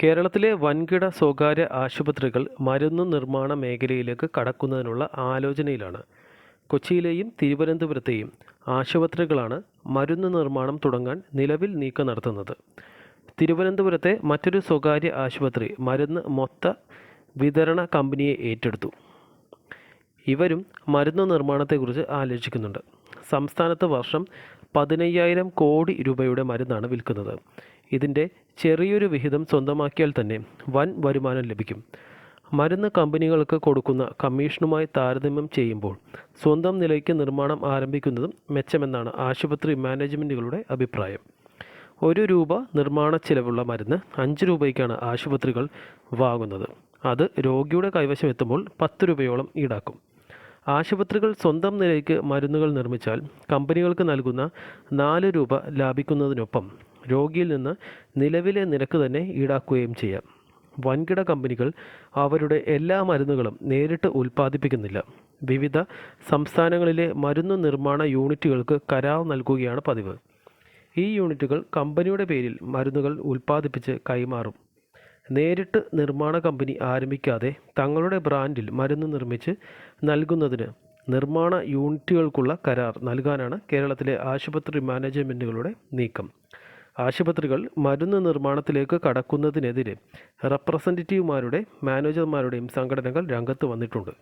കേരളത്തിലെ വൻകിട സ്വകാര്യ ആശുപത്രികൾ മരുന്ന് നിർമ്മാണ മേഖലയിലേക്ക് കടക്കുന്നതിനുള്ള ആലോചനയിലാണ്. കൊച്ചിയിലെയും തിരുവനന്തപുരത്തെയും ആശുപത്രികളാണ് മരുന്ന് നിർമ്മാണം തുടങ്ങാൻ നിലവിൽ നീക്കം നടത്തുന്നത്. തിരുവനന്തപുരത്തെ മറ്റൊരു സ്വകാര്യ ആശുപത്രി മരുന്ന് മൊത്ത വിതരണ കമ്പനിയെ ഏറ്റെടുത്തു. ഇവരും മരുന്ന് നിർമ്മാണത്തെക്കുറിച്ച് ആലോചിക്കുന്നുണ്ട്. സംസ്ഥാനത്ത് വർഷം 15,000 കോടി രൂപയുടെ മരുന്നാണ് വിൽക്കുന്നത്. ഇതിൻ്റെ ചെറിയൊരു വിഹിതം സ്വന്തമാക്കിയാൽ തന്നെ വൻ വരുമാനം ലഭിക്കും. മരുന്ന് കമ്പനികൾക്ക് കൊടുക്കുന്ന കമ്മീഷനുമായി താരതമ്യം ചെയ്യുമ്പോൾ സ്വന്തം നിലയ്ക്ക് നിർമ്മാണം ആരംഭിക്കുന്നതും മെച്ചമെന്നാണ് ആശുപത്രി മാനേജ്മെൻറ്റുകളുടെ അഭിപ്രായം. 1 രൂപ നിർമ്മാണ ചിലവുള്ള മരുന്ന് 5 രൂപയ്ക്കാണ് ആശുപത്രികൾ വാങ്ങുന്നത്. അത് രോഗിയുടെ കൈവശം എത്തുമ്പോൾ 10 രൂപയോളം ഈടാക്കും. ആശുപത്രികൾ സ്വന്തം നിലയ്ക്ക് മരുന്നുകൾ നിർമ്മിച്ചാൽ കമ്പനികൾക്ക് നൽകുന്ന 4 രൂപ ലാഭിക്കുന്നതിനൊപ്പം രോഗിയിൽ നിന്ന് നിലവിലെ നിരക്ക് തന്നെ ഈടാക്കുകയും ചെയ്യാം. വൻകിട കമ്പനികൾ അവരുടെ എല്ലാ മരുന്നുകളും നേരിട്ട് ഉൽപ്പാദിപ്പിക്കുന്നില്ല. വിവിധ സംസ്ഥാനങ്ങളിലെ മരുന്ന് നിർമ്മാണ യൂണിറ്റുകൾക്ക് കരാർ നൽകുകയാണ് പതിവ്. ഈ യൂണിറ്റുകൾ കമ്പനിയുടെ പേരിൽ മരുന്നുകൾ ഉൽപ്പാദിപ്പിച്ച് കൈമാറും. നേരിട്ട് നിർമ്മാണ കമ്പനി ആരംഭിക്കാതെ തങ്ങളുടെ ബ്രാൻഡിൽ മരുന്ന് നിർമ്മിച്ച് നൽകുന്നതിന് നിർമ്മാണ യൂണിറ്റുകൾക്കുള്ള കരാർ നൽകാനാണ് കേരളത്തിലെ ആശുപത്രി മാനേജ്മെൻറ്റുകളുടെ നീക്കം. ആശുപത്രികൾ മരുന്ന് നിർമ്മാണത്തിലേക്ക് കടക്കുന്നതിനെതിരെ റെപ്രസെൻറ്റേറ്റീവുമാരുടെയും മാനേജർമാരുടെയും സംഘടനകൾ രംഗത്ത് വന്നിട്ടുണ്ട്.